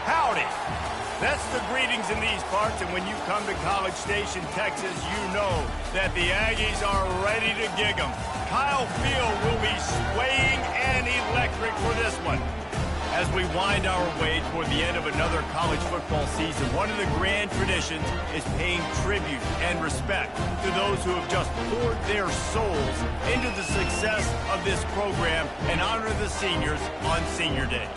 Howdy. That's the greetings in these parts, and when you come to College Station, Texas, you know that the Aggies are ready to gig 'em. Kyle Field will be swaying and electric for this one. As we wind our way toward the end of another college football season, one of the grand traditions is paying tribute and respect to those who have just poured their souls into the success of this program and honor the seniors on Senior Day.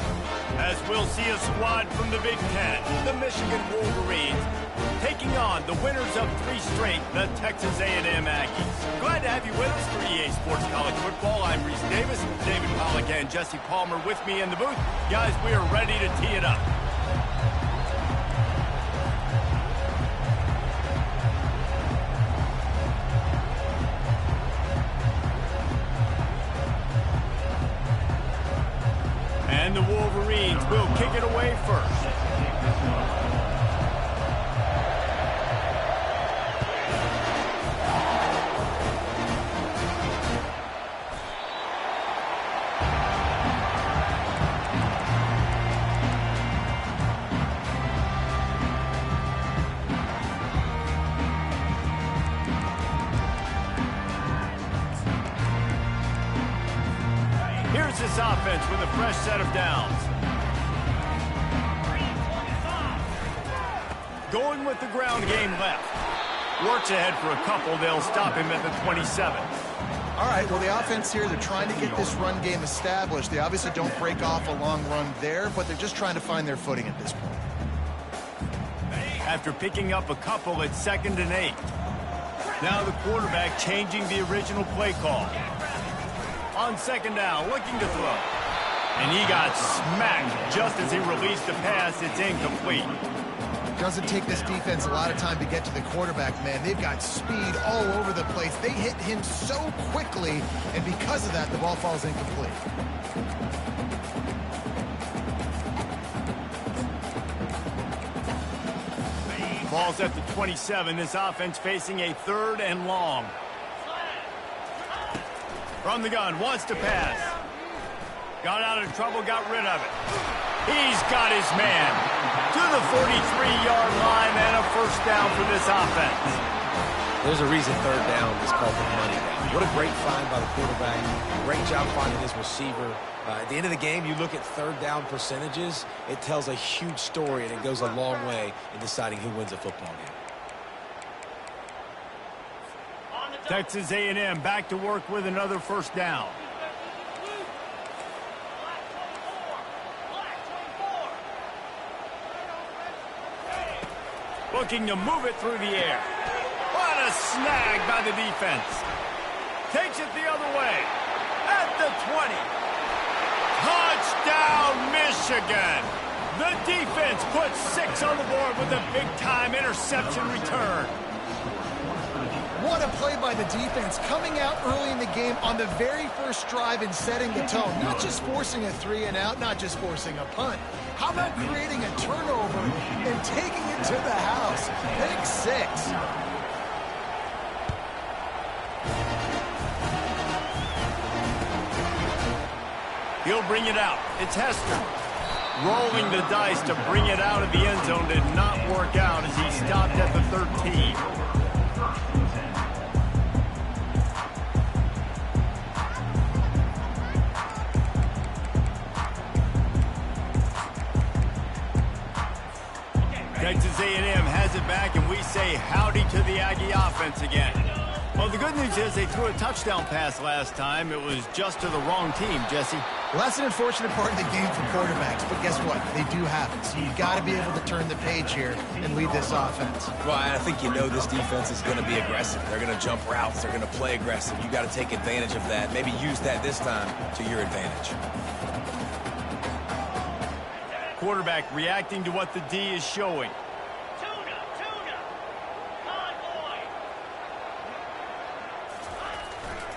As we'll see a squad from the Big Ten, the Michigan Wolverines, taking on the winners of 3 straight, the Texas A&M Aggies. Glad to have you with us for EA Sports College Football. I'm Reese Davis, David Pollack and Jesse Palmer with me in the booth. Guys, we are ready to tee it up. And the Wolverines will kick it away first. Here's this offense with a fresh set of downs. Going with the ground game left. Works ahead for a couple. They'll stop him at the 27. All right, well, the offense here, they're trying to get this run game established. They obviously don't break off a long run there, but they're just trying to find their footing at this point. After picking up a couple at 2nd and 8. Now the quarterback changing the original play call. On 2nd down, looking to throw. And he got smacked just as he released the pass. It's incomplete. Doesn't take this defense a lot of time to get to the quarterback, man. They've got speed all over the place. They hit him so quickly, and because of that, the ball falls incomplete. Ball's at the 27. This offense facing a 3rd and long. From the gun, wants to pass. Got out of trouble, got rid of it. He's got his man to the 43-yard line and a first down for this offense. There's a reason 3rd down is called the money down. What a great find by the quarterback. Great job finding his receiver. At the end of the game, you look at 3rd down percentages. It tells a huge story, and it goes a long way in deciding who wins a football game. Texas A&M back to work with another first down. Looking to move it through the air. What a snag by the defense. Takes it the other way. At the 20. Touchdown, Michigan. The defense puts 6 on the board with a big-time interception return. What a play by the defense, coming out early in the game on the very first drive and setting the tone. Not just forcing a 3-and-out, not just forcing a punt. How about creating a turnover and taking it to the house? Pick 6. He'll bring it out. It's Hester. Rolling the dice to bring it out of the end zone did not work out as he stopped at the 13. Texas A&M has it back, and we say howdy to the Aggie offense again. Well, the good news is they threw a touchdown pass last time. It was just to the wrong team, Jesse. Well, that's an unfortunate part of the game for quarterbacks, but guess what? They do have it, so you've got to be able to turn the page here and lead this offense. Well, I think you know this defense is going to be aggressive. They're going to jump routes. They're going to play aggressive. You got to take advantage of that. Maybe use that this time to your advantage. Quarterback reacting to what the D is showing.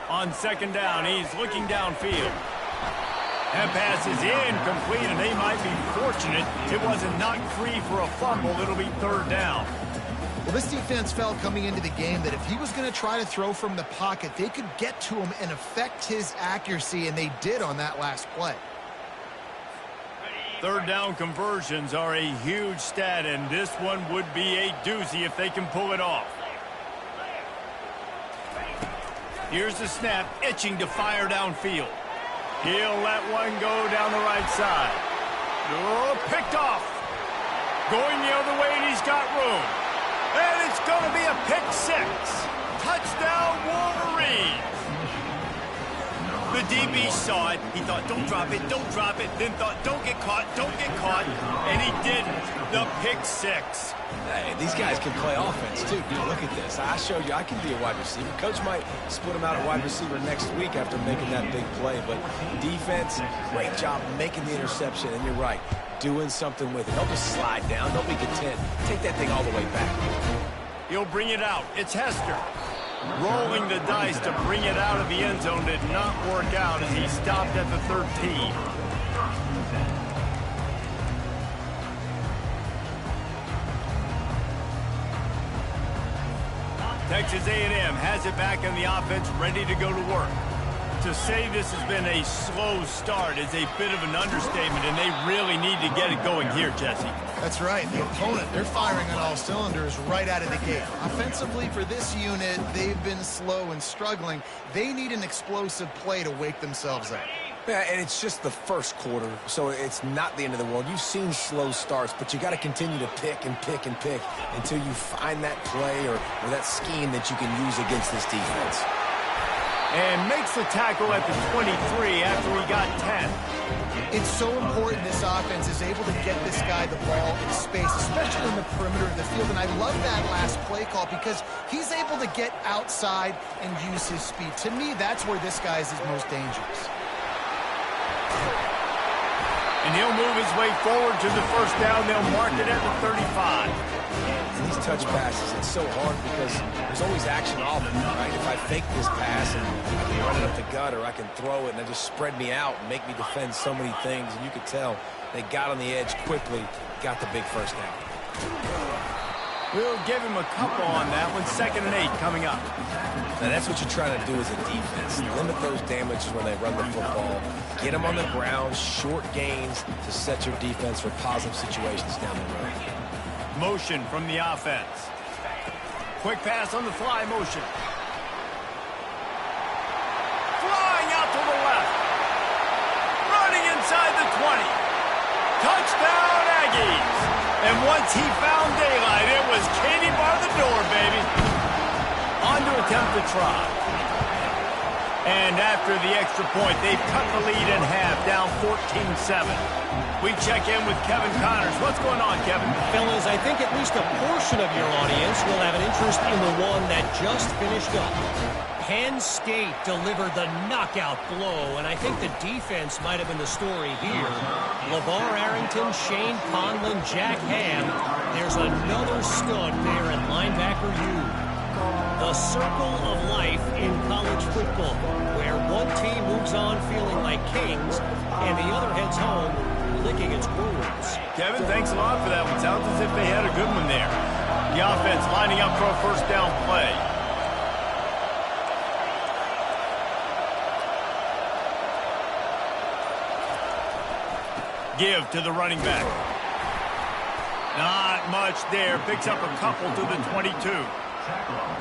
On 2nd down, he's looking downfield. That pass is incomplete, and they might be fortunate it wasn't knocked free for a fumble. It'll be 3rd down. Well, this defense felt coming into the game that if he was going to try to throw from the pocket, they could get to him and affect his accuracy, and they did on that last play. Third down conversions are a huge stat, and this one would be a doozy if they can pull it off. Here's the snap, itching to fire downfield. He'll let one go down the right side. Oh, picked off. Going the other way, and he's got room. And it's going to be a pick six. Touchdown, Wolverine. The DB saw it. He thought, don't drop it, don't drop it. Then thought, don't get caught, don't get caught. And he didn't. The pick six. Hey, these guys can play offense, too. Look at this. I showed you I can be a wide receiver. Coach might split him out at wide receiver next week after making that big play. But defense, great job making the interception. And you're right, doing something with it. Don't just slide down. Don't be content. Take that thing all the way back. He'll bring it out. It's Hester. Rolling the dice to bring it out of the end zone did not work out as he stopped at the 13. Texas A&M has it back in the offense, ready to go to work. To say this has been a slow start is a bit of an understatement, and they really need to get it going here, Jesse. That's right. The opponent, they're firing on all cylinders right out of the gate. Offensively, for this unit, they've been slow and struggling. They need an explosive play to wake themselves up. Yeah, and it's just the first quarter, so it's not the end of the world. You've seen slow starts, but you got to continue to pick and pick and pick until you find that play or that scheme that you can use against this defense. And makes the tackle at the 23 after he got 10. It's so important this offense is able to get this guy the ball in space, especially in the perimeter of the field. And I love that last play call because he's able to get outside and use his speed. To me, that's where this guy is his most dangerous. And he'll move his way forward to the first down. They'll mark it at the 35. And these touch passes, it's so hard because there's always action off of them, right? If I fake this pass and I can run it up the gut or I can throw it and they just spread me out and make me defend so many things. And you could tell they got on the edge quickly, got the big first down. We'll give him a couple on that one. 2nd and 8 coming up. Now that's what you're trying to do as a defense. Limit those damages when they run the football. Get them on the ground, short gains to set your defense for positive situations down the road. Motion from the offense. Quick pass on the fly motion. Flying out to the left. Running inside the 20. Touchdown Aggies. And once he found daylight, it was Katie bar the door, baby. On to attempt to try. And after the extra point, they've cut the lead in half, down 14-7. We check in with Kevin Connors. What's going on, Kevin? Fellas, I think at least a portion of your audience will have an interest in the one that just finished up. Penn State delivered the knockout blow, and I think the defense might have been the story here. LeVar Arrington, Shane Conlon, Jack Ham. There's another stud there at linebacker U. The circle of life in college football, where one team moves on feeling like kings, and the other heads home licking its wounds. Kevin, thanks a lot for that one. Sounds as if they had a good one there. The offense lining up for a first down play. Give to the running back. Not much there. Picks up a couple to the 22.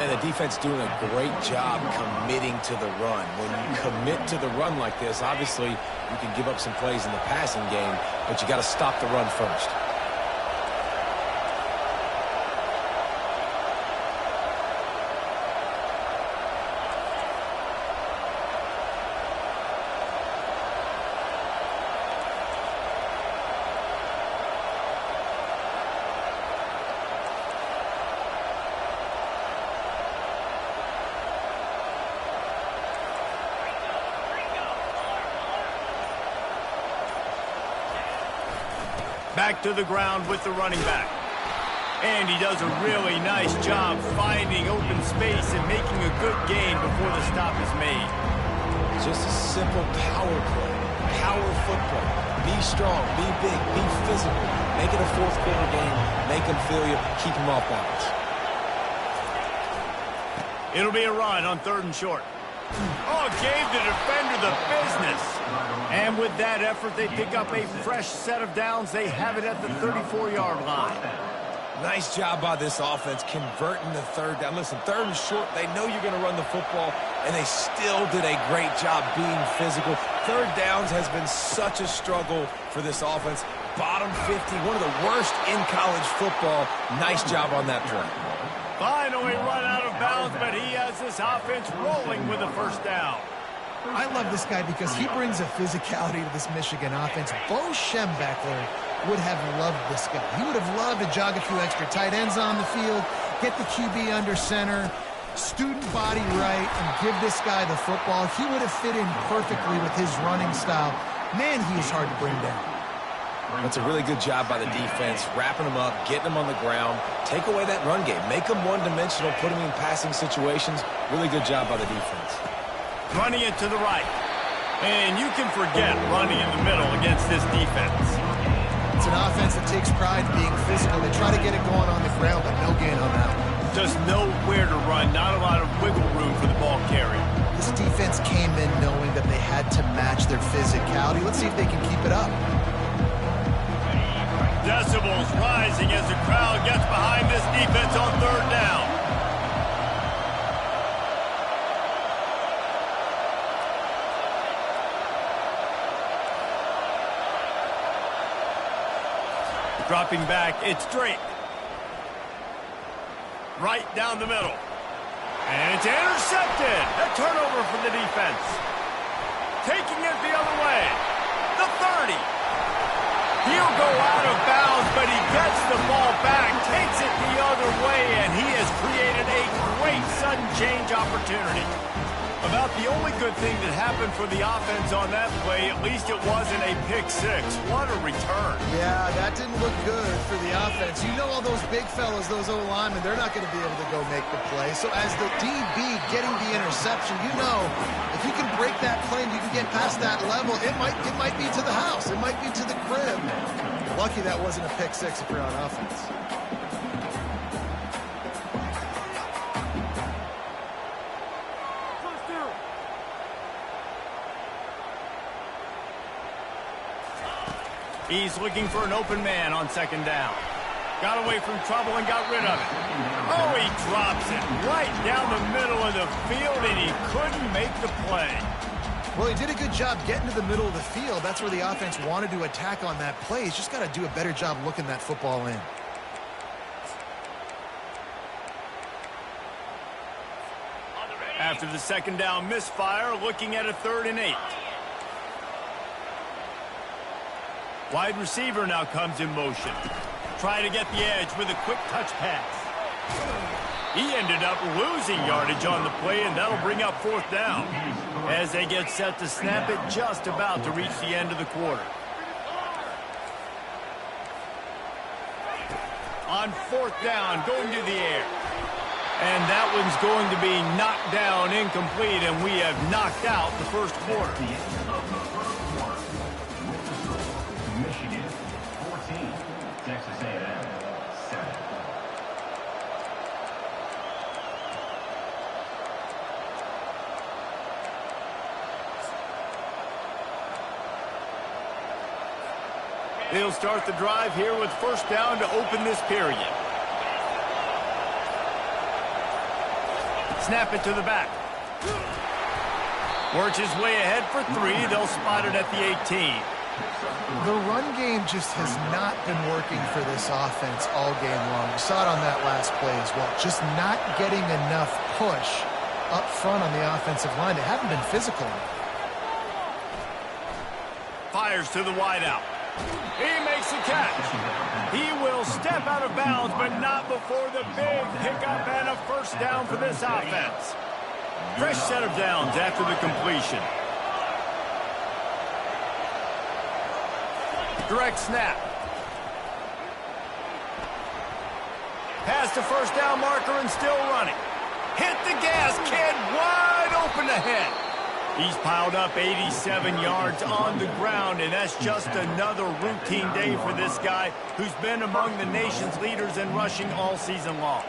And the defense doing a great job committing to the run. When you commit to the run like this, obviously you can give up some plays in the passing game, but you got to stop the run first. Back to the ground with the running back. And he does a really nice job finding open space and making a good gain before the stop is made. Just a simple power play, power football. Be strong, be big, be physical. Make it a fourth quarter game. Make them feel you, keep them off balance. It'll be a run on 3rd and short. Oh, gave the defender the business. And with that effort, they pick up a fresh set of downs. They have it at the 34-yard line. Nice job by this offense converting the third down. Listen, third and short, they know you're going to run the football, and they still did a great job being physical. Third downs has been such a struggle for this offense. Bottom 50, one of the worst in college football. Nice job on that play. Finally run out of bounds, but he has this offense rolling with a first down. I love this guy because he brings a physicality to this Michigan offense. Bo Schembechler would have loved this guy. He would have loved to jog a few extra tight ends on the field, get the QB under center, student body right, and give this guy the football. He would have fit in perfectly with his running style. Man, he is hard to bring down. That's a really good job by the defense, wrapping them up, getting them on the ground, take away that run game, make them one-dimensional, put them in passing situations. Really good job by the defense. Running it to the right. And you can forget running in the middle against this defense. It's an offense that takes pride in being physical. They try to get it going on the ground, but no gain on that one. Just nowhere to run, not a lot of wiggle room for the ball carrier. This defense came in knowing that they had to match their physicality. Let's see if they can keep it up. Decibels rising as the crowd gets behind this defense on third down. Dropping back, it's Drake. Right down the middle. And it's intercepted. A turnover for the defense. Taking it the other way. The 30. He'll go out of bounds, but he gets the ball back, takes it the other way, and he has created a great sudden change opportunity. About the only good thing that happened for the offense on that play, at least it wasn't a pick six. What a return. Yeah, that didn't look good for the offense. You know all those big fellas, those O-linemen, they're not going to be able to go make the play. So as the DB getting the interception, you know, if you can break that play and you can get past that level, it might be to the house. It might be to the crib. Lucky that wasn't a pick six if you're on offense. He's looking for an open man on second down. Got away from trouble and got rid of it. Oh, he drops it right down the middle of the field, and he couldn't make the play. Well, he did a good job getting to the middle of the field. That's where the offense wanted to attack on that play. He's just got to do a better job looking that football in. After the second down misfire, looking at a 3rd and 8. Wide receiver now comes in motion. Try to get the edge with a quick touch pass. He ended up losing yardage on the play, and that'll bring up 4th down as they get set to snap it just about to reach the end of the quarter. On 4th down, going to the air. And that one's going to be knocked down, incomplete, and we have knocked out the first quarter. Michigan 14, Texas A&M 7. They'll start the drive here with 1st down to open this period. Snap it to the back. Works his way ahead for 3. They'll spot it at the 18. The run game just has not been working for this offense all game long. We saw it on that last play as well. Just not getting enough push up front on the offensive line. They haven't been physical enough. Fires to the wideout. He makes the catch. He will step out of bounds, but not before the big pickup and a 1st down for this offense. Fresh set of downs after the completion. Direct snap. Past the 1st down marker and still running. Hit the gas, kid, wide open ahead. He's piled up 87 yards on the ground, and that's just another routine day for this guy who's been among the nation's leaders in rushing all season long.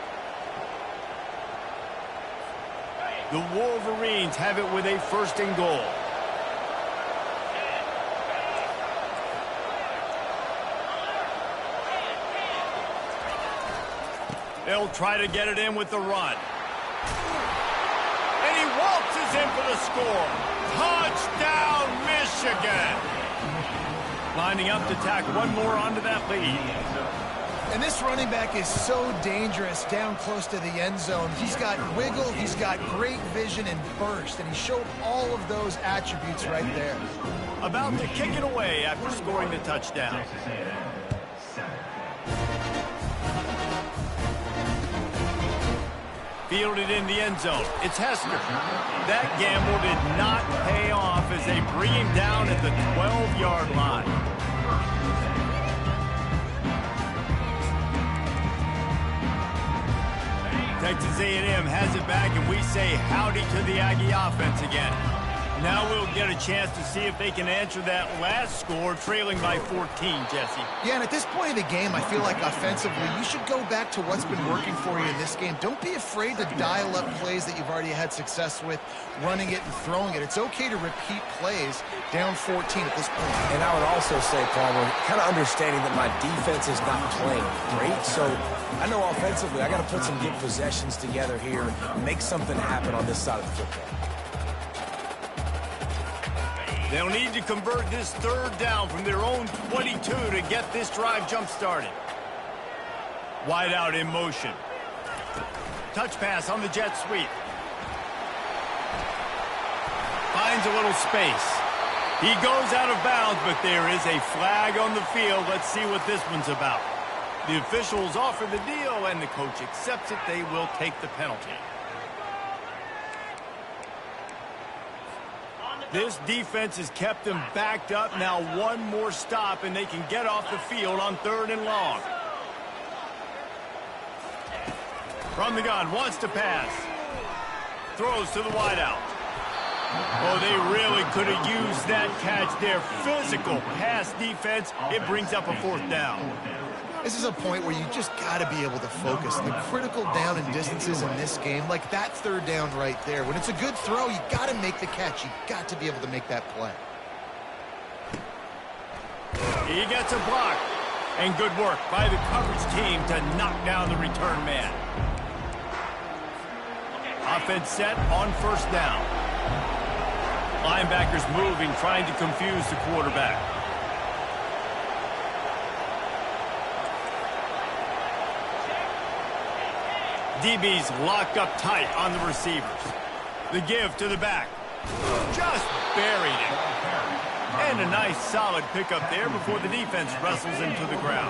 The Wolverines have it with a 1st and goal. They'll try to get it in with the run. And he waltzes in for the score. Touchdown, Michigan. Lining up to tack one more onto that lead. And this running back is so dangerous down close to the end zone. He's got wiggle, he's got great vision and burst, and he showed all of those attributes right there. About to kick it away after scoring the touchdown. Fielded in the end zone. It's Hester. That gamble did not pay off as they bring him down at the 12-yard line. Texas A&M has it back, and we say howdy to the Aggie offense again. Now we'll get a chance to see if they can answer that last score, trailing by 14, Jesse. Yeah, and at this point of the game, I feel like offensively, you should go back to what's been working for you in this game. Don't be afraid to dial up plays that you've already had success with, running it and throwing it. It's okay to repeat plays down 14 at this point. And I would also say, Palmer, kind of understanding that my defense is not playing great, so I know offensively I got to put some good possessions together here, make something happen on this side of the football. They'll need to convert this third down from their own 22 to get this drive jump-started. Wide out in motion. Touch pass on the jet sweep. Finds a little space. He goes out of bounds, but there is a flag on the field. Let's see what this one's about. The officials offer the deal, and the coach accepts it. They will take the penalty. This defense has kept them backed up. Now one more stop, and they can get off the field on 3rd and long. From the gun, wants to pass. Throws to the wideout. Oh, they really could have used that catch there. Physical pass defense. It brings up a 4th down. This is a point where you just got to be able to focus. The critical down and distances in this game, like that 3rd down right there. When it's a good throw, you got to make the catch. You got to be able to make that play. He gets a block. And good work by the coverage team to knock down the return man. Offense set on 1st down. Linebackers moving, trying to confuse the quarterback. DBs locked up tight on the receivers. The give to the back. Just buried it. And a nice solid pickup there before the defense wrestles into the ground.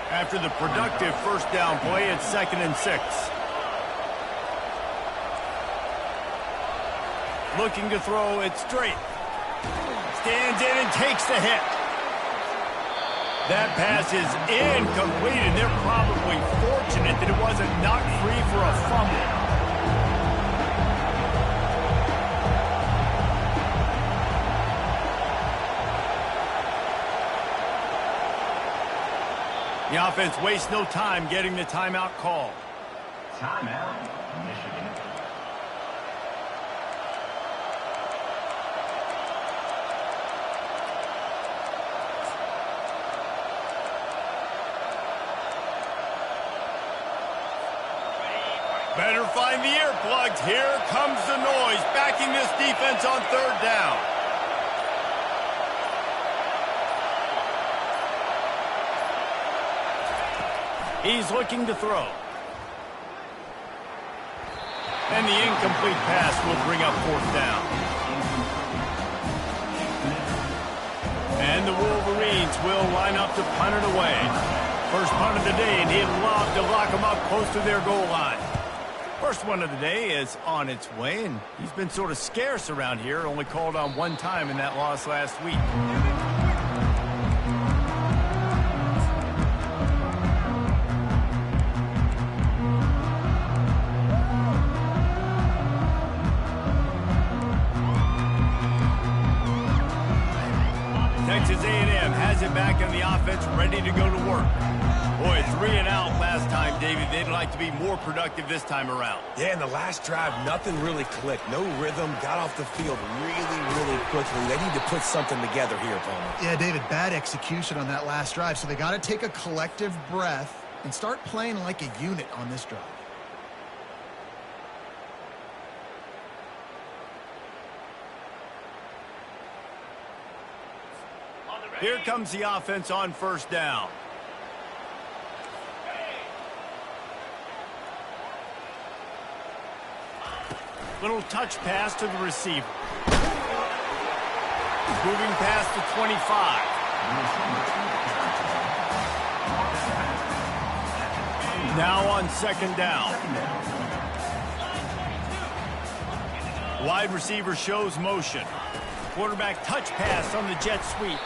After the productive 1st down play, it's 2nd and 6. Looking to throw it straight. Stands in and takes the hit. That pass is incomplete, and they're probably fortunate that it wasn't knocked free for a fumble. The offense wastes no time getting the timeout called. Timeout, Michigan. Better find the earplugs. Here comes the noise, backing this defense on 3rd down. He's looking to throw. And the incomplete pass will bring up 4th down. And the Wolverines will line up to punt it away. First punt of the day, and he'd love to lock them up close to their goal line. First one of the day is on its way, and he's been sort of scarce around here, only called on 1 time in that loss last week. Texas A&M has it back on the offense, ready to go to work. Boy, 3 and out last time, David. They'd like to be more productive this time around. Yeah, in the last drive, nothing really clicked. No rhythm, got off the field really quickly. They need to put something together here, Palmer. Yeah, David, bad execution on that last drive, so they got to take a collective breath and start playing like a unit on this drive. Here comes the offense on first down. Little touch pass to the receiver. Moving past the 25. Now on second down. Wide receiver shows motion. Quarterback touch pass on the jet sweep.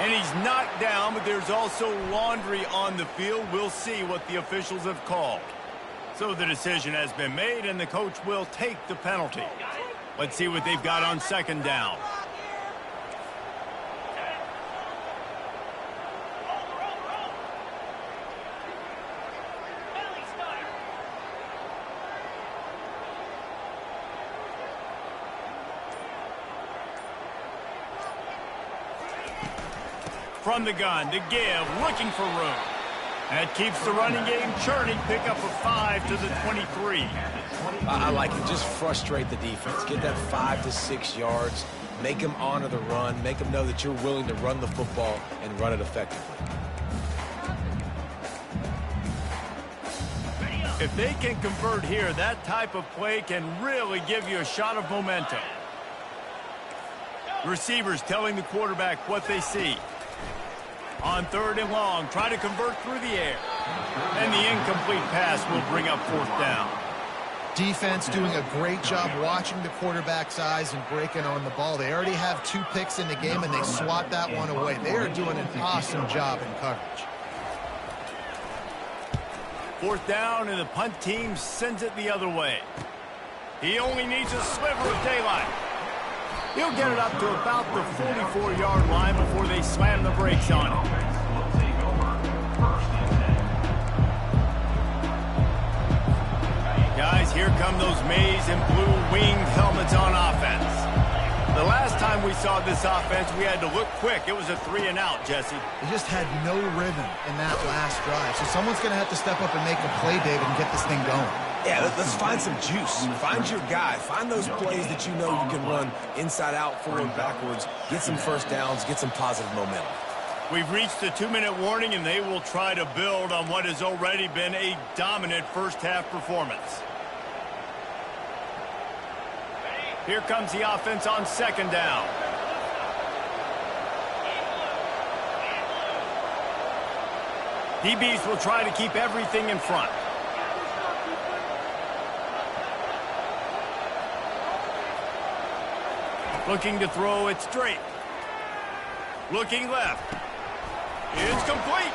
And he's knocked down, but there's also laundry on the field. We'll see what the officials have called. So the decision has been made, and the coach will take the penalty. Let's see what they've got on second down. From the gun to give, looking for room. That keeps the running game churning. Pick up a 5 to the 23. I like it. Just frustrate the defense. Get that 5 to 6 yards. Make them honor the run. Make them know that you're willing to run the football and run it effectively. If they can convert here, that type of play can really give you a shot of momentum. Receivers telling the quarterback what they see. On third and long, try to convert through the air. And the incomplete pass will bring up fourth down. Defense doing a great job watching the quarterback's eyes and breaking on the ball. They already have 2 picks in the game, and they swat that one away. They are doing an awesome job in coverage. Fourth down, and the punt team sends it the other way. He only needs a sliver of daylight. He'll get it up to about the 44-yard line before they slam the brakes on it. Guys, here come those maize and blue winged helmets on offense. The last time we saw this offense, we had to look quick. It was a 3-and-out, Jesse. They just had no rhythm in that last drive. So someone's going to have to step up and make a play, David, and get this thing going. Yeah, let's find some juice. Find your guy. Find those plays that you know you can run inside out, forward, backwards. Get some first downs. Get some positive momentum. We've reached the 2-minute warning, and they will try to build on what has already been a dominant first-half performance. Here comes the offense on second down. DBs will try to keep everything in front. Looking to throw it straight. Looking left. It's complete.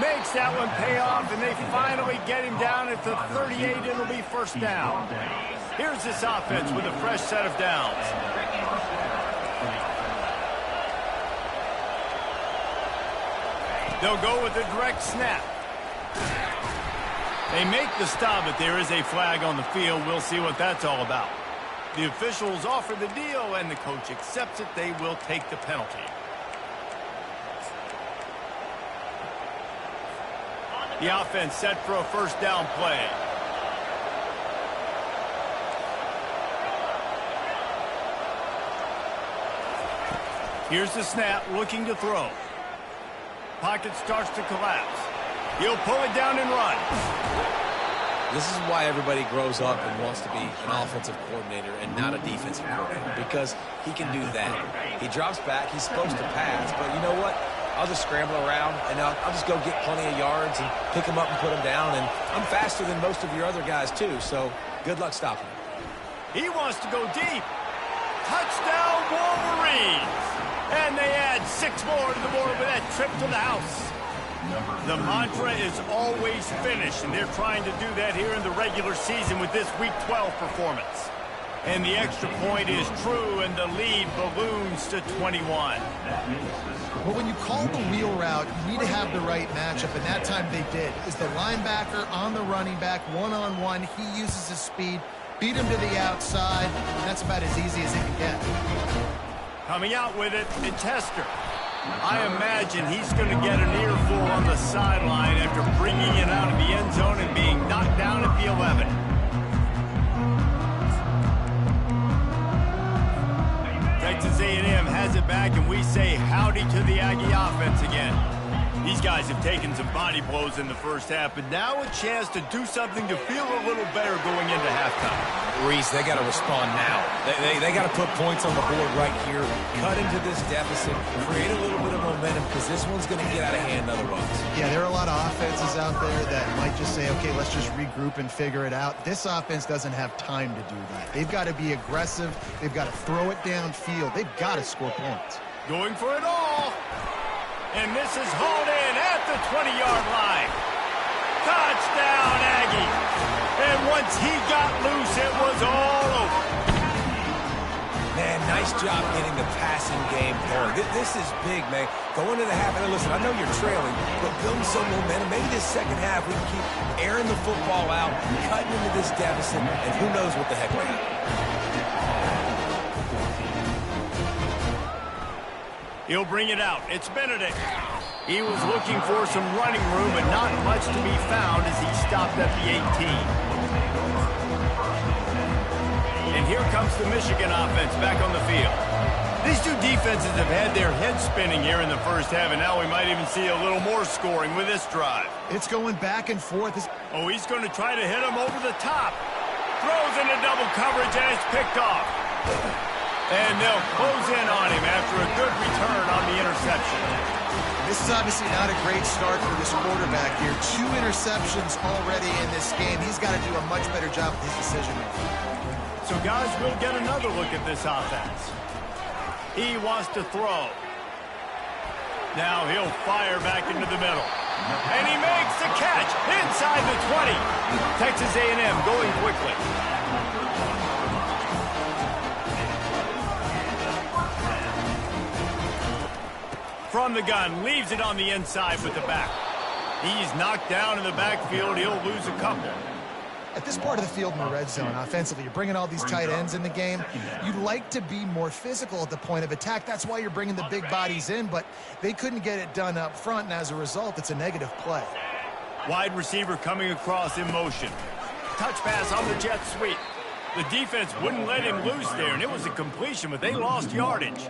Makes that one pay off, and they finally get him down at the 38. It'll be first down. Here's this offense with a fresh set of downs. They'll go with a direct snap. They make the stop, but there is a flag on the field. We'll see what that's all about. The officials offer the deal, and the coach accepts it. They will take the penalty. The offense set for a first down play. Here's the snap, looking to throw. Pocket starts to collapse. He'll pull it down and run. This is why everybody grows up and wants to be an offensive coordinator and not a defensive coordinator, because he can do that. He drops back. He's supposed to pass, but you know what? I'll just scramble around, and I'll just go get plenty of yards and pick them up and put them down, and I'm faster than most of your other guys, too, so good luck stopping him. He wants to go deep. Touchdown, Wolverines! And they add 6 more to the board with that trip to the house. The mantra is always finish, and they're trying to do that here in the regular season with this Week 12 performance. And the extra point is true, and the lead balloons to 21. Well, when you call the wheel route, you need to have the right matchup, and that time they did. Is the linebacker on the running back, one-on-one. He uses his speed, beat him to the outside, and that's about as easy as it can get. Coming out with it, and Tester. I imagine he's going to get an earful on the sideline after bringing it out of the end zone and being knocked down at the 11. Texas A&M has it back, and we say howdy to the Aggie offense again. These guys have taken some body blows in the first half, but now a chance to do something to feel a little better going into halftime. Reese, they got to respond now. They got to put points on the board right here, cut into this deficit, create a little bit of momentum, because this one's going to get out of hand otherwise. Yeah, there are a lot of offenses out there that might just say, okay, let's just regroup and figure it out. This offense doesn't have time to do that. They've got to be aggressive. They've got to throw it downfield. They've got to score points. Going for it all. And this is hauled in at the 20-yard line. Touchdown, Aggie. And once he got loose, it was all over. Man, nice job getting the passing game going. This is big, man. Going to the half, and listen, I know you're trailing, but building some momentum. Maybe this second half we can keep airing the football out, cutting into this deficit, and who knows what the heck will happen. He'll bring it out. It's Benedict. He was looking for some running room, but not much to be found as he stopped at the 18. And here comes the Michigan offense back on the field. These two defenses have had their heads spinning here in the first half, and now we might even see a little more scoring with this drive. It's going back and forth. Oh, he's going to try to hit him over the top. Throws into double coverage, and it's picked off. And they'll close in on him after a good return on the interception. This is obviously not a great start for this quarterback here. 2 interceptions already in this game. He's got to do a much better job with his decision-making. So, guys, we'll get another look at this offense. He wants to throw. Now he'll fire back into the middle. And he makes the catch inside the 20. Texas A&M going quickly. From the gun, leaves it on the inside with the back. He's knocked down in the backfield. He'll lose a couple. At this part of the field in the red zone, offensively, you're bringing all these tight ends in the game. You'd like to be more physical at the point of attack. That's why you're bringing the big bodies in, but they couldn't get it done up front, and as a result, it's a negative play. Wide receiver coming across in motion. Touch pass on the jet sweep. The defense wouldn't let him loose there, and it was a completion, but they lost yardage.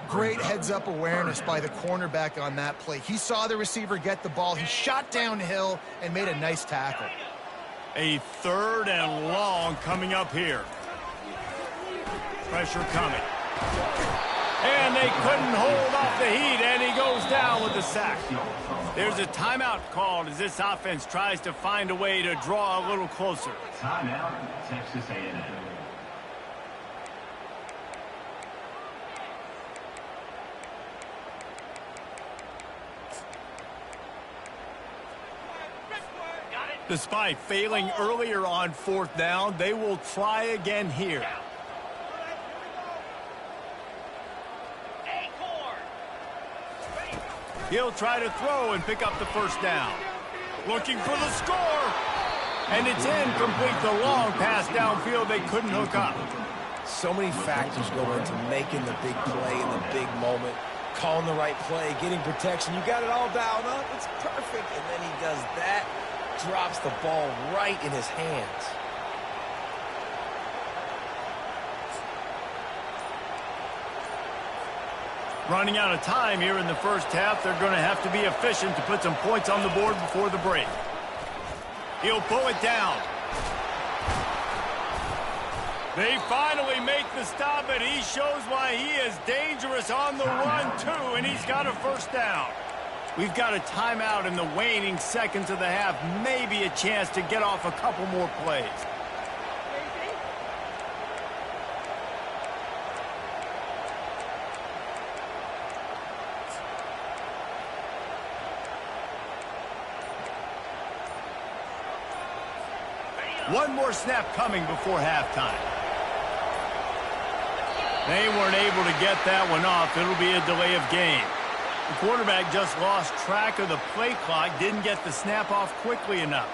Great heads-up awareness by the cornerback on that play. He saw the receiver get the ball. He shot downhill and made a nice tackle. A 3rd and long coming up here. Pressure coming. And they couldn't hold off the heat, and he goes down with the sack. There's a timeout called as this offense tries to find a way to draw a little closer. Timeout, Texas A&M. Despite failing earlier on 4th down, they will try again here. He'll try to throw and pick up the 1st down. Looking for the score. And it's incomplete. The long pass downfield they couldn't hook up. So many factors go into making the big play in the big moment. Calling the right play, getting protection. You got it all dialed up. It's perfect. And then he does that. Drops the ball right in his hands. Running out of time here in the first half. They're going to have to be efficient to put some points on the board before the break. He'll pull it down. They finally make the stop, and he shows why he is dangerous on the run, too, and he's got a 1st down. We've got a timeout in the waning seconds of the half. Maybe a chance to get off a couple more plays. One more snap coming before halftime. They weren't able to get that one off. It'll be a delay of game. The quarterback just lost track of the play clock, didn't get the snap off quickly enough.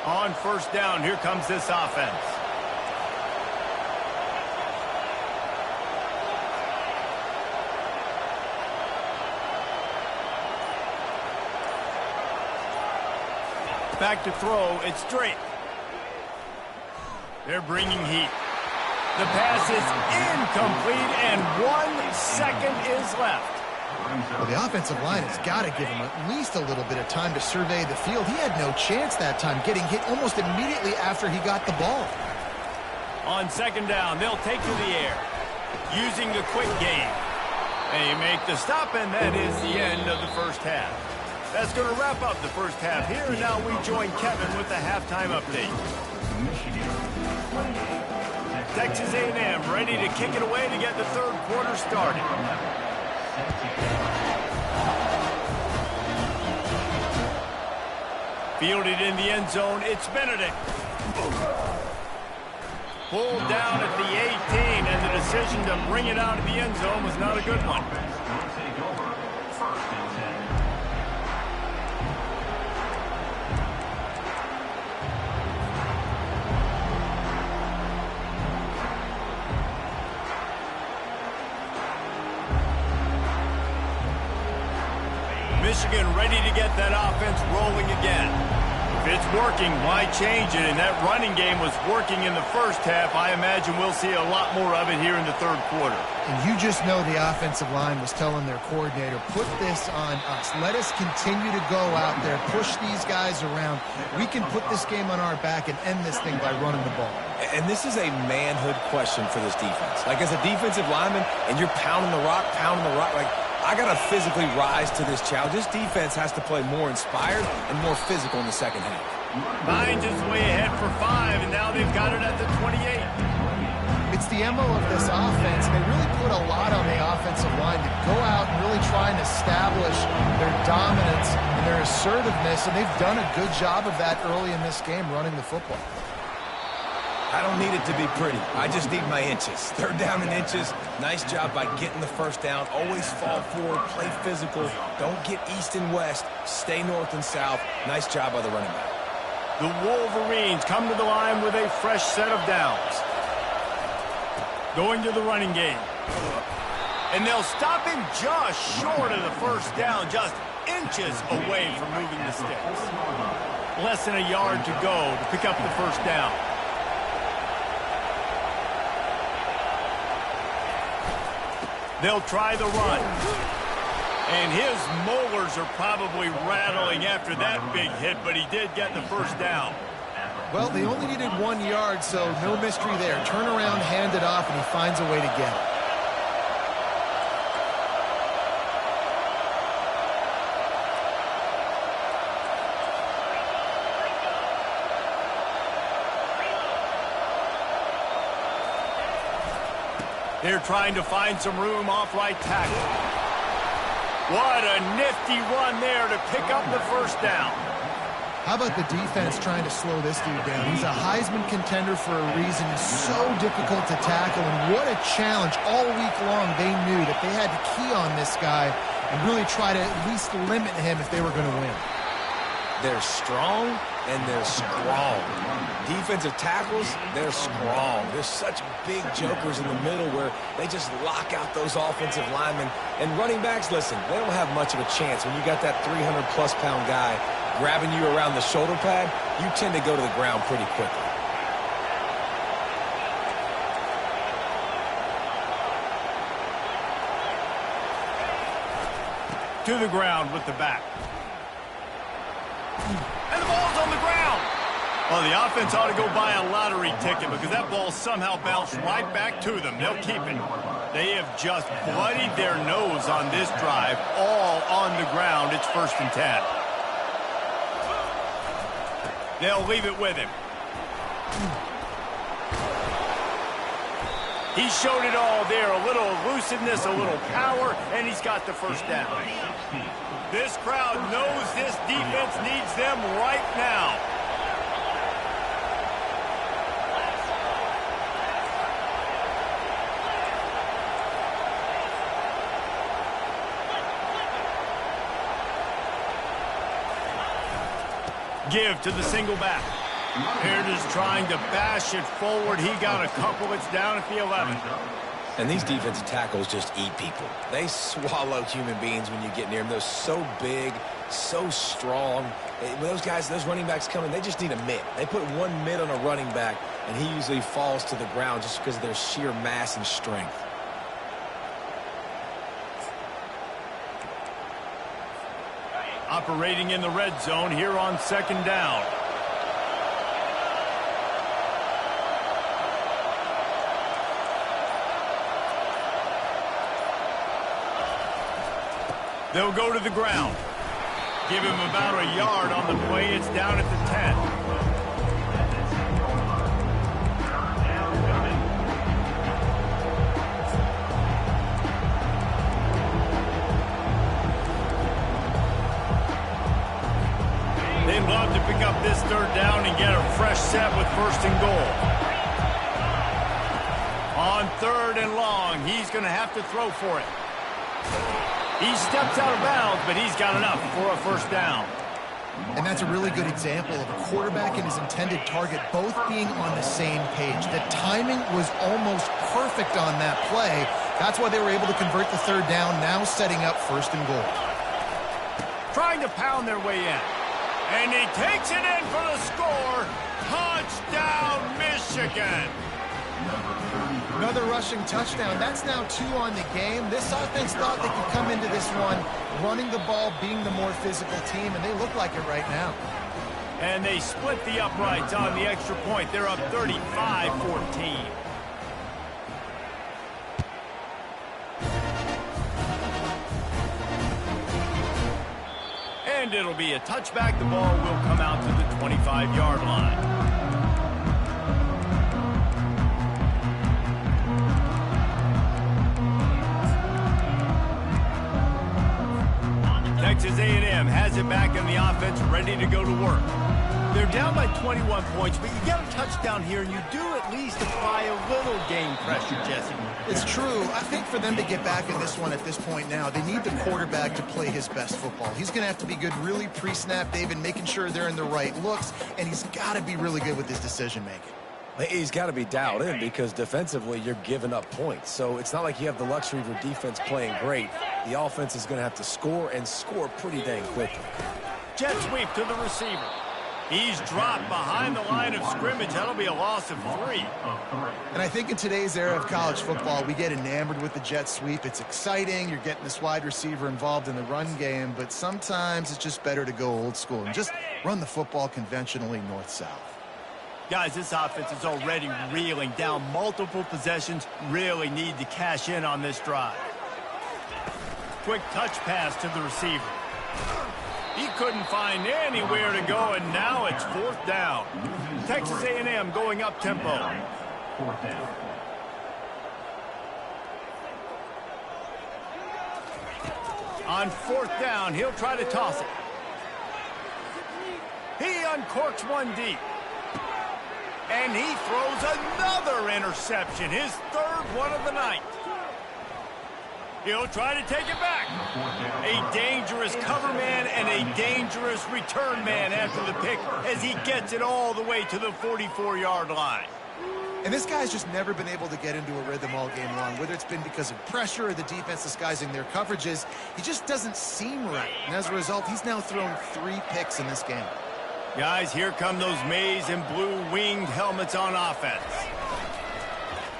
On 1st down, here comes this offense. Back to throw. It's Drake. They're bringing heat. The pass is incomplete, and 1 second is left. Well, the offensive line has got to give him at least a little bit of time to survey the field. He had no chance that time, getting hit almost immediately after he got the ball. On second down, they'll take to the air, using the quick game. They make the stop, and that is the end of the first half. That's going to wrap up the first half here, and now we join Kevin with the halftime update. Texas A&M ready to kick it away to get the third quarter started. Fielded in the end zone, it's Benedict. Pulled down at the 18, and the decision to bring it out of the end zone was not a good one. Michigan ready to get that offense rolling again. If it's working, why change it? And that running game was working in the first half. I imagine we'll see a lot more of it here in the third quarter. And you just know the offensive line was telling their coordinator, put this on us. Let us continue to go out there, push these guys around. We can put this game on our back and end this thing by running the ball. And this is a manhood question for this defense. Like, as a defensive lineman, and you're pounding the rock, like, I got to physically rise to this challenge. This defense has to play more inspired and more physical in the second half. Finds his way ahead for 5, and now they've got it at the 28. It's the MO of this offense, and they really put a lot on the offensive line to go out and really try and establish their dominance and their assertiveness, and they've done a good job of that early in this game running the football. I don't need it to be pretty. I just need my inches. Third down in inches. Nice job by getting the first down. Always fall forward, play physical. Don't get east and west. Stay north and south. Nice job by the running back. The Wolverines come to the line with a fresh set of downs. Going to the running game. And they'll stop him just short of the first down, just inches away from moving the sticks. Less than a yard to go to pick up the first down. They'll try the run. And his molars are probably rattling after that big hit, but he did get the first down. Well, they only needed 1 yard, so no mystery there. Turn around, hand it off, and he finds a way to get it. They're trying to find some room off right tackle. What a nifty run there to pick up the first down. How about the defense trying to slow this dude down? He's a Heisman contender for a reason. He's so difficult to tackle, and what a challenge. All week long they knew that they had to key on this guy and really try to at least limit him if they were going to win. They're strong and they're strong. Defensive tackles, they're strong. There's such big jokers in the middle where they just lock out those offensive linemen. And running backs, listen, they don't have much of a chance. When you got that 300-plus pound guy grabbing you around the shoulder pad, you tend to go to the ground pretty quickly. To the ground with the back. And the ball's on the ground. Well, the offense ought to go buy a lottery ticket because that ball somehow bounced right back to them. They'll keep it. They have just bloodied their nose on this drive, all on the ground. It's 1st and 10. They'll leave it with him. He showed it all there. A little elusiveness, a little power, and he's got the first down. This crowd knows this defense needs them right now. Give to the single back. Here it is trying to bash it forward. He got a couple. It's down at the 11. And these defensive tackles just eat people. They swallow human beings when you get near them. They're so big, so strong. When those running backs come in, they just need a mitt. They put one mitt on a running back, and he usually falls to the ground just because of their sheer mass and strength. Operating in the red zone here on 2nd down. They'll go to the ground. Give him about a yard on the play. It's down at the 10. They'd love to pick up this 3rd down and get a fresh set with 1st and goal. On 3rd and long, he's going to have to throw for it. He steps out of bounds, but he's got enough for a 1st down. And that's a really good example of a quarterback and his intended target both being on the same page. The timing was almost perfect on that play. That's why they were able to convert the 3rd down, now setting up 1st and goal. Trying to pound their way in. And he takes it in for the score. Touchdown, Michigan. Another rushing touchdown. That's now 2 on the game. This offense thought they could come into this one running the ball, being the more physical team, and they look like it right now. And they split the uprights on the extra point. They're up 35-14. And it'll be a touchback. The ball will come out to the 25-yard line. Texas A&M has it back in the offense, ready to go to work. They're down by 21 points, but you get a touchdown here, and you do at least apply a little game pressure, Jesse. It's true. I think for them to get back in this one at this point now, they need the quarterback to play his best football. He's going to have to be good really pre-snap, David, making sure they're in the right looks, and he's got to be really good with his decision-making. He's got to be dialed in because defensively you're giving up points. So it's not like you have the luxury of your defense playing great. The offense is going to have to score and score pretty dang quickly. Jet sweep to the receiver. He's dropped behind the line of scrimmage. That'll be a loss of 3. And I think in today's era of college football, we get enamored with the jet sweep. It's exciting. You're getting this wide receiver involved in the run game, but sometimes it's just better to go old school and just run the football conventionally north-south. Guys, this offense is already reeling down multiple possessions. Really need to cash in on this drive. Quick touch pass to the receiver. He couldn't find anywhere to go, and now it's 4th down. Texas A&M going up tempo. 4th down. On 4th down, he'll try to toss it. He uncorks one deep. And he throws another interception, his 3rd one of the night. He'll try to take it back. A dangerous cover man and a dangerous return man after the pick as he gets it all the way to the 44-yard line. And this guy's just never been able to get into a rhythm all game long, whether it's been because of pressure or the defense disguising their coverages. He just doesn't seem right. And as a result, he's now thrown 3 picks in this game. Guys, here come those maize and blue winged helmets on offense.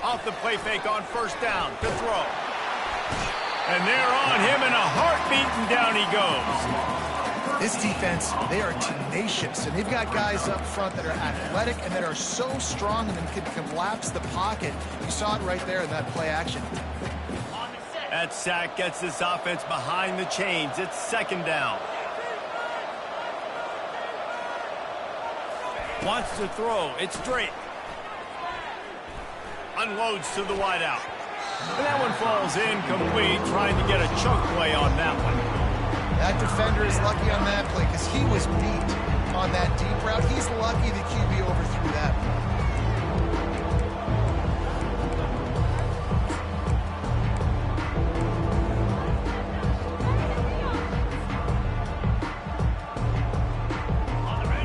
Off the play fake on 1st down to throw. And they're on him in a heartbeat, and down he goes. This defense, they are tenacious, and they've got guys up front that are athletic and that are so strong and can collapse the pocket. You saw it right there in that play action. That sack gets this offense behind the chains. It's 2nd down. Wants to throw. It's straight. Unloads to the wideout. And that one falls incomplete, trying to get a choke play on that one. That defender is lucky on that play because he was beat on that deep route. He's lucky the QB overthrew that one.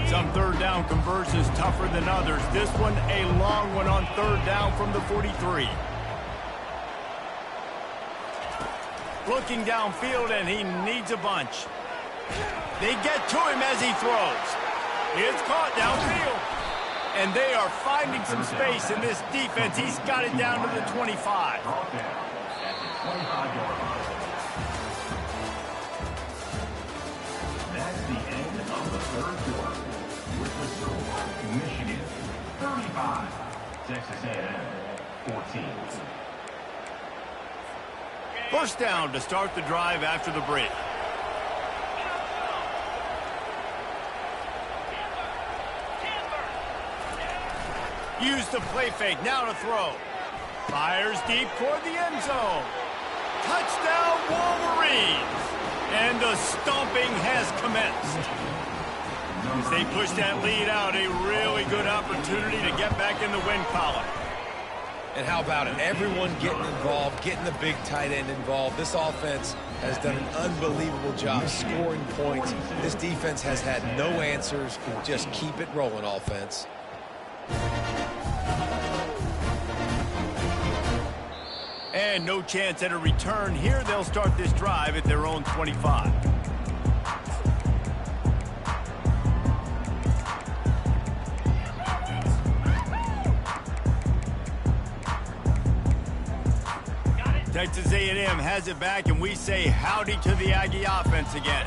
Some 3rd down conversions tougher than others. This one a long one on 3rd down from the 43. Looking downfield, and he needs a bunch. They get to him as he throws. It's caught downfield. And they are finding some space in this defense. He's got it down to the 25. That's the end of the third quarter. With the score, Michigan 35, Texas A&M 14. First down to start the drive after the break. Use the play fake, now to throw. Fires deep toward the end zone. Touchdown, Wolverines! And the stomping has commenced. As they push that lead out, a really good opportunity to get back in the win column. And how about it? Everyone getting involved, getting the big tight end involved. This offense has done an unbelievable job scoring points. This defense has had no answers. Just keep it rolling, offense. And no chance at a return here. They'll start this drive at their own 25. Texas A&M has it back, and we say howdy to the Aggie offense again.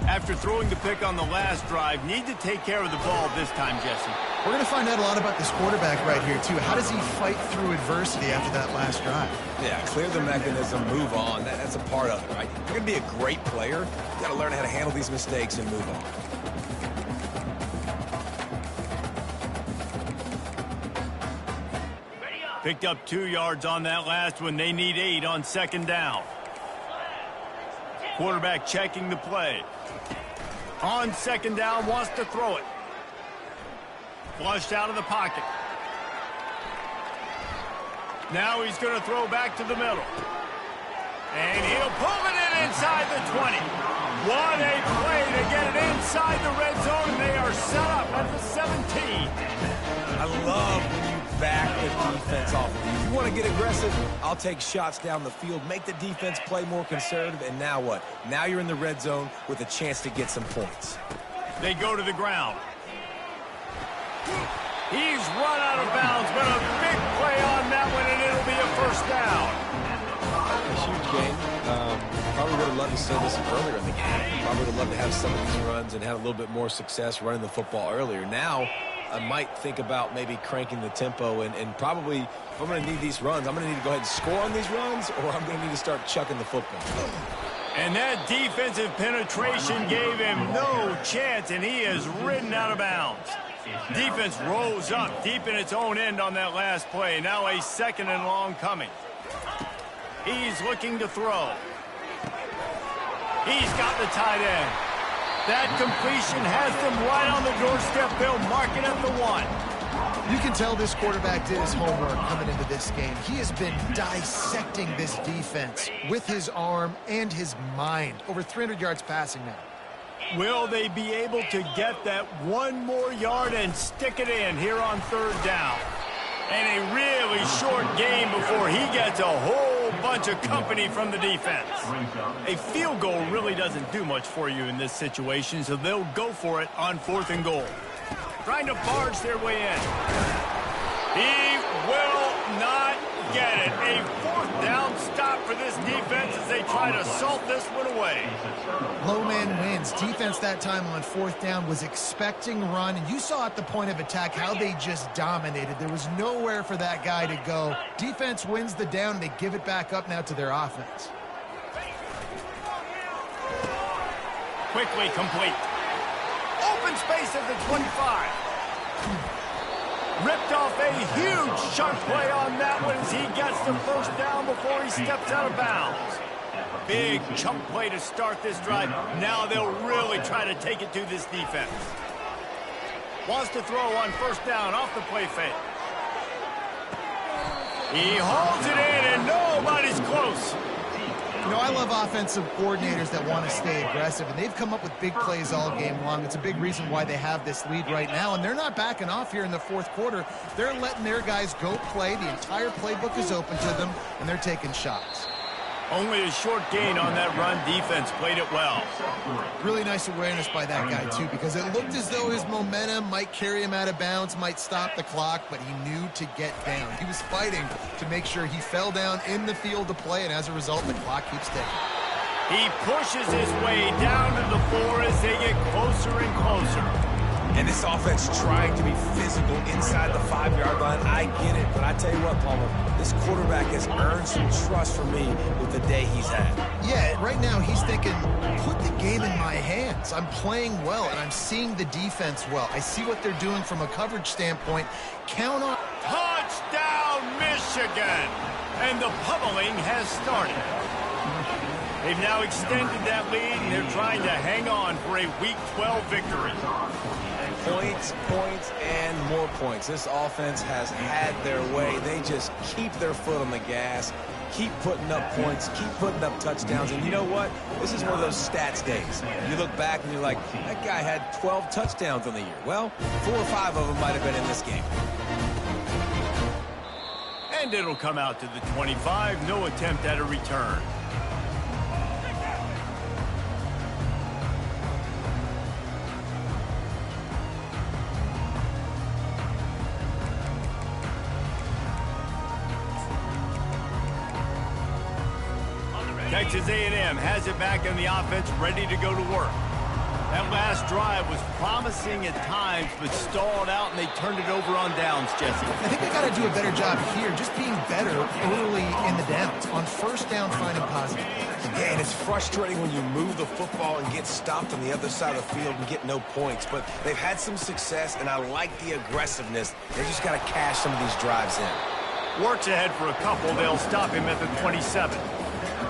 After throwing the pick on the last drive, need to take care of the ball this time, Jesse. We're going to find out a lot about this quarterback right here, too. How does he fight through adversity after that last drive? Yeah, clear the mechanism, move on. That's a part of it, right? If you're going to be a great player, you got to learn how to handle these mistakes and move on. Picked up 2 yards on that last one. They need 8 on second down. Quarterback checking the play. On second down, wants to throw it. Flushed out of the pocket. Now he's going to throw back to the middle. And he'll pull it in inside the 20. What a play to get it inside the red zone, and they are set up at the 17. I love when you back the defense off. If you want to get aggressive, I'll take shots down the field, make the defense play more conservative, and now what? Now you're in the red zone with a chance to get some points. They go to the ground. He's run out of bounds, but a big play on that one, and it'll be a first down. A huge game. Probably would have loved to see this earlier in the game. Probably would have loved to have some of these runs and have a little bit more success running the football earlier. Now, I might think about maybe cranking the tempo and probably, if I'm going to need these runs, I'm going to need to go ahead and score on these runs, or I'm going to need to start chucking the football. And that defensive penetration gave him no chance, and he is ridden out of bounds. Defense rose up deep in its own end on that last play. Now a second and long coming. He's looking to throw. He's got the tight end. That completion has them right on the doorstep. They'll mark it at the 1. You can tell this quarterback did his homework coming into this game. He has been dissecting this defense with his arm and his mind. Over 300 yards passing now. Will they be able to get that 1 more yard and stick it in here on third down? And a really short game before he gets a whole bunch of company from the defense. A field goal really doesn't do much for you in this situation, so they'll go for it on 4th and goal. Trying to barge their way in. He will not get it. A 4th down stop for this defense as they try to salt this one away. Low man wins. Defense that time on 4th down was expecting run, and you saw at the point of attack how they just dominated. There was nowhere for that guy to go. Defense wins the down, and they give it back up now to their offense. Quickly complete. Open space at the 25. Ripped off a huge chunk play on that one as he gets the first down before he steps out of bounds. Big chunk play to start this drive. Now they'll really try to take it to this defense. Wants to throw on first down off the play fake. He holds it in and nobody's close. You know, I love offensive coordinators that want to stay aggressive, and they've come up with big plays all game long. It's a big reason why they have this lead right now, and they're not backing off here in the 4th quarter. They're letting their guys go play. The entire playbook is open to them, and they're taking shots. Only a short gain on that run. Defense played it well. Really nice awareness by that guy, too, because it looked as though his momentum might carry him out of bounds, might stop the clock, but he knew to get down. He was fighting to make sure he fell down in the field to play, and as a result, the clock keeps ticking. He pushes his way down to the floor as they get closer and closer. And this offense trying to be physical inside the 5-yard line. I get it, but I tell you what, Palmer, this quarterback has earned some trust from me with the day he's had. Yeah, right now he's thinking, put the game in my hands. I'm playing well, and I'm seeing the defense well. I see what they're doing from a coverage standpoint. Count on... Touchdown, Michigan! And the pummeling has started. They've now extended that lead, and they're trying to hang on for a Week 12 victory. Points, points, and more points. This offense has had their way. They just keep their foot on the gas, keep putting up points, keep putting up touchdowns. And you know what? This is one of those stats days. You look back and you're like, that guy had 12 touchdowns on the year. Well, 4 or 5 of them might have been in this game. And it'll come out to the 25. No attempt at a return. Texas A&M has it back in the offense, ready to go to work. That last drive was promising at times, but stalled out, and they turned it over on downs, Jesse. I think they got to do a better job here, just being better early in the downs. On first down, finding positive. Yeah, and it's frustrating when you move the football and get stopped on the other side of the field and get no points. But they've had some success, and I like the aggressiveness. They just got to cash some of these drives in. Works ahead for a couple. They'll stop him at the 27.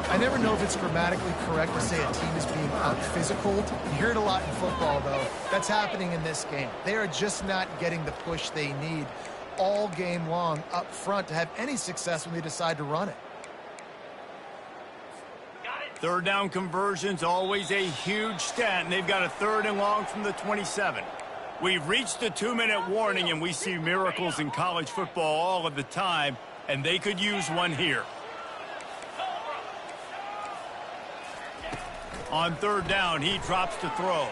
I never know if it's grammatically correct to say a team is being out-physical. You hear it a lot in football, though. That's happening in this game. They are just not getting the push they need all game long up front to have any success when they decide to run it. Third down conversions, always a huge stat, and they've got a 3rd and long from the 27. We've reached the 2-minute warning, and we see miracles in college football all of the time, and they could use one here. On 3rd down, he drops to throw.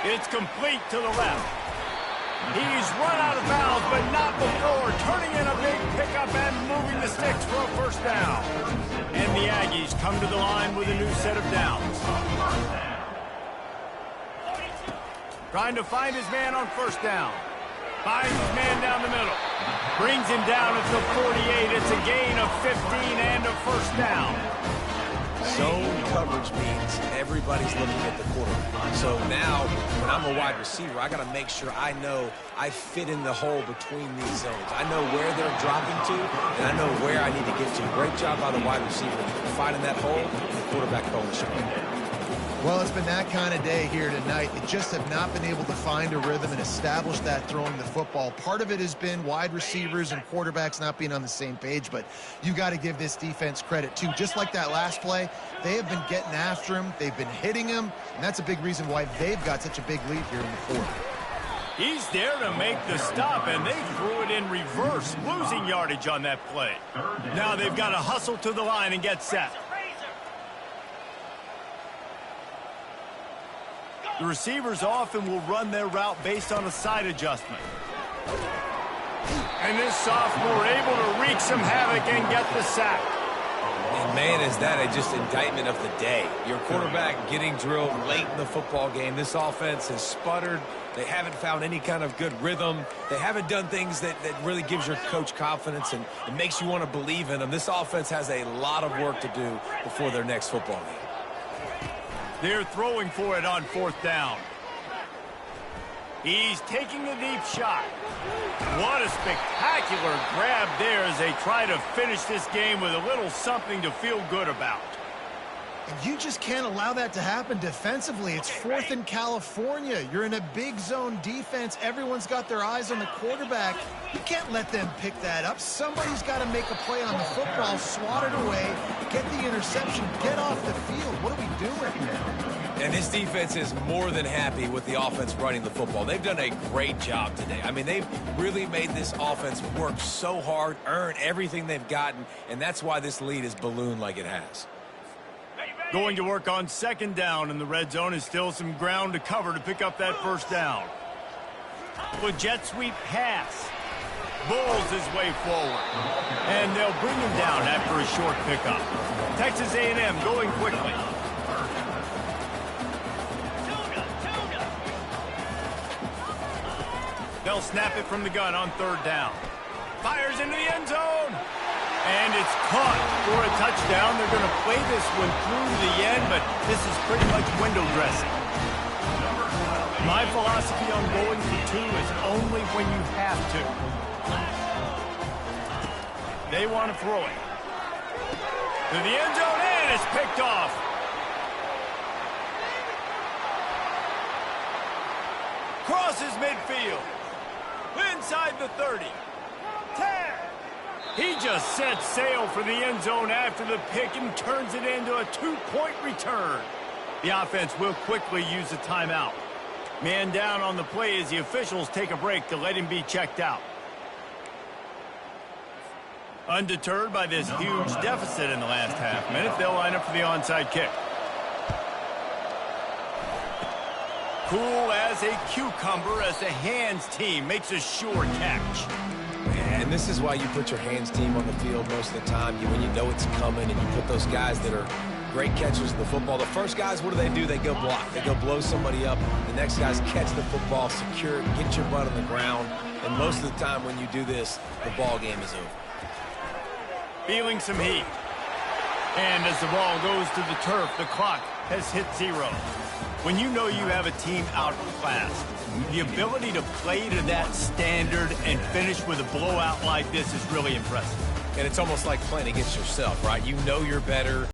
It's complete to the left. He's run out of bounds, but not before turning in a big pickup and moving the sticks for a 1st down. And the Aggies come to the line with a new set of downs. Trying to find his man on 1st down. Finds his man down the middle. Brings him down at the 48. It's a gain of 15 and a 1st down. Zone coverage means everybody's looking at the quarterback. So now, when I'm a wide receiver, I got to make sure I know I fit in the hole between these zones. I know where they're dropping to, and I know where I need to get to. Great job by the wide receiver finding that hole, and the quarterback calling the shot. Well, it's been that kind of day here tonight. They just have not been able to find a rhythm and establish that throwing the football. Part of it has been wide receivers and quarterbacks not being on the same page, but you got to give this defense credit, too. Just like that last play, they have been getting after him. They've been hitting him, and that's a big reason why they've got such a big lead here in the 4th. He's there to make the stop, and they threw it in reverse, losing yardage on that play. Now they've got to hustle to the line and get set. The receivers often will run their route based on a side adjustment. And this sophomore able to wreak some havoc and get the sack. And man, is that just indictment of the day. Your quarterback getting drilled late in the football game. This offense has sputtered. They haven't found any kind of good rhythm. They haven't done things that really gives your coach confidence and it makes you want to believe in them. This offense has a lot of work to do before their next football game. They're throwing for it on 4th down. He's taking a deep shot. What a spectacular grab there as they try to finish this game with a little something to feel good about. And you just can't allow that to happen defensively. It's 4th in California. You're in a big zone defense. Everyone's got their eyes on the quarterback. You can't let them pick that up. Somebody's got to make a play on the football, swat it away, get the interception, get off the field. What are we doing? And this defense is more than happy with the offense running the football. They've done a great job today. I mean, they've really made this offense work so hard, earn everything they've gotten, and that's why this lead is ballooned like it has. Going to work on second down, and the red zone is still some ground to cover to pick up that first down. With jet sweep pass. Bulls his way forward. And they'll bring him down after a short pickup. Texas A&M going quickly. They'll snap it from the gun on third down. Fires into the end zone. And it's caught for a touchdown. They're going to play this one through to the end, but this is pretty much window dressing. My philosophy on going for two is only when you have to. They want to throw it. To the end zone, and it's picked off. Crosses midfield. Inside the 30. 10. He just sets sail for the end zone after the pick and turns it into a 2-point return. The offense will quickly use a timeout. Man down on the play as the officials take a break to let him be checked out. Undeterred by this huge deficit in the last half minute, they'll line up for the onside kick. Cool as a cucumber as the hands team makes a sure catch. And this is why you put your hands team on the field most of the time. When you know it's coming and you put those guys that are great catchers of the football. The first guys, what do? They go block. They go blow somebody up. The next guys catch the football, secure it, get your butt on the ground. And most of the time when you do this, the ball game is over. Feeling some heat. And as the ball goes to the turf, the clock has hit 0. When you know you have a team outclassed, the ability to play to that standard and finish with a blowout like this is really impressive. And it's almost like playing against yourself, right? You know you're better.